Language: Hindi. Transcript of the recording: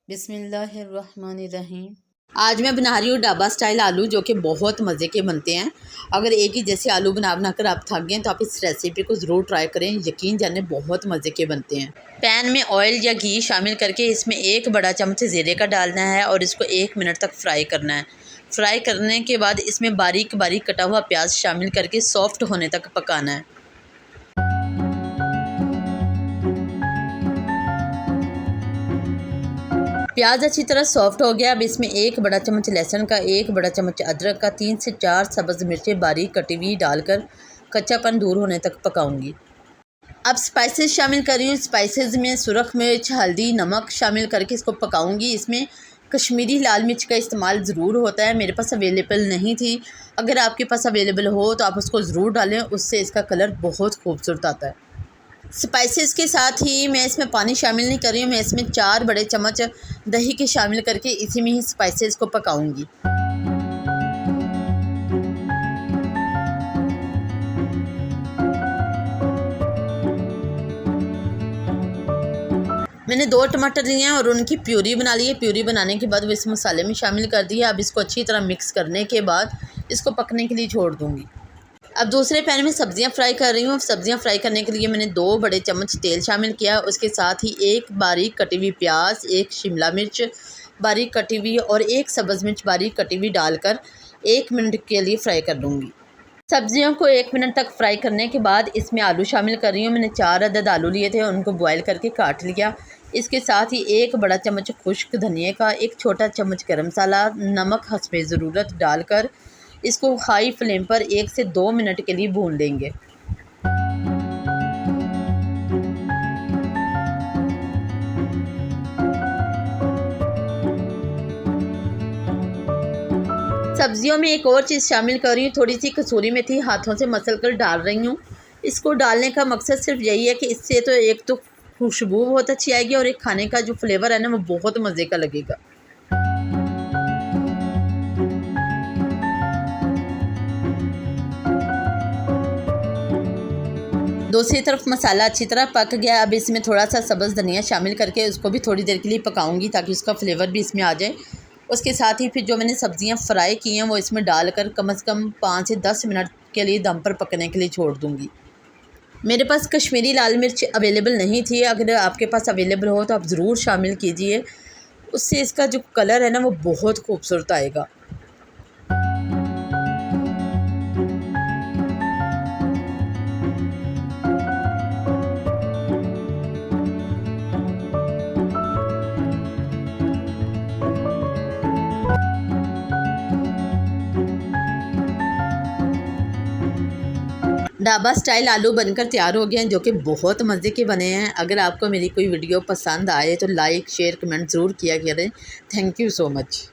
बिस्मिल्लाहिर्रहमानिर्रहीम। आज मैं बना रही हूँ ढाबा स्टाइल आलू, जो कि बहुत मज़े के बनते हैं। अगर एक ही जैसे आलू बना कर आप थक गए तो आप इस रेसिपी को ज़रूर ट्राई करें, यकीन जाने बहुत मज़े के बनते हैं। पैन में ऑयल या घी शामिल करके इसमें 1 बड़ा चम्मच ज़ीरे का डालना है और इसको 1 मिनट तक फ्राई करना है। फ्राई करने के बाद इसमें बारीक बारीक कटा हुआ प्याज शामिल करके सॉफ्ट होने तक पकाना है। प्याज अच्छी तरह सॉफ्ट हो गया। अब इसमें 1 बड़ा चम्मच लहसुन का, 1 बड़ा चम्मच अदरक का, 3 से 4 सब्ज़ मिर्चें बारीक कटी हुई डालकर कच्चापन दूर होने तक पकाऊंगी। अब स्पाइसेस शामिल कर रही हूँ। स्पाइसेस में सुरख मिर्च, हल्दी, नमक शामिल करके इसको पकाऊंगी। इसमें कश्मीरी लाल मिर्च का इस्तेमाल ज़रूर होता है, मेरे पास अवेलेबल नहीं थी। अगर आपके पास अवेलेबल हो तो आप उसको ज़रूर डालें, उससे इसका कलर बहुत खूबसूरत आता है। स्पाइसेस के साथ ही मैं इसमें पानी शामिल नहीं कर रही हूँ। मैं इसमें 4 बड़े चम्मच दही के शामिल करके इसी में ही स्पाइसेस को पकाऊंगी। मैंने 2 टमाटर लिए हैं और उनकी प्यूरी बना ली है। प्यूरी बनाने के बाद वो इस मसाले में शामिल कर दिया। अब इसको अच्छी तरह मिक्स करने के बाद इसको पकने के लिए छोड़ दूँगी। अब दूसरे पैन में सब्ज़ियां फ्राई कर रही हूँ। सब्ज़ियां फ्राई करने के लिए मैंने 2 बड़े चम्मच तेल शामिल किया। उसके साथ ही 1 बारीक कटी हुई प्याज, 1 शिमला मिर्च बारीक कटी हुई और 1 सब्ज़ मिर्च बारीक कटी हुई डालकर 1 मिनट के लिए फ्राई कर लूँगी। सब्ज़ियों को 1 मिनट तक फ्राई करने के बाद इसमें आलू शामिल कर रही हूँ। मैंने 4 अदद आलू लिए थे, उनको बॉयल करके काट लिया। इसके साथ ही 1 बड़ा चम्मच खुश्क धनिया का, 1 छोटा चम्मच गरम मसाला, नमक हस्बे ज़रूरत डालकर इसको हाई फ्लेम पर 1 से 2 मिनट के लिए भून लेंगे। सब्जियों में एक और चीज़ शामिल कर रही हूँ, थोड़ी सी कसूरी मेथी हाथों से मसल कर डाल रही हूँ। इसको डालने का मकसद सिर्फ यही है कि इससे तो एक तो खुशबू बहुत अच्छी आएगी और एक खाने का जो फ्लेवर है ना, वो बहुत मज़े का लगेगा। दूसरी तरफ मसाला अच्छी तरह पक गया। अब इसमें थोड़ा सा सब्ज़ धनिया शामिल करके उसको भी थोड़ी देर के लिए पकाऊंगी ताकि उसका फ्लेवर भी इसमें आ जाए। उसके साथ ही फिर जो मैंने सब्ज़ियां फ्राई की हैं वो इसमें डालकर कम से कम 5 से 10 मिनट के लिए दम पर पकने के लिए छोड़ दूंगी। मेरे पास कश्मीरी लाल मिर्च अवेलेबल नहीं थी। अगर आपके पास अवेलेबल हो तो आप ज़रूर शामिल कीजिए, उससे इसका जो कलर है ना वो बहुत खूबसूरत आएगा। ढाबा स्टाइल आलू बनकर तैयार हो गए हैं, जो कि बहुत मज़े के बने हैं। अगर आपको मेरी कोई वीडियो पसंद आए तो लाइक शेयर कमेंट ज़रूर किया करें। Thank you so much.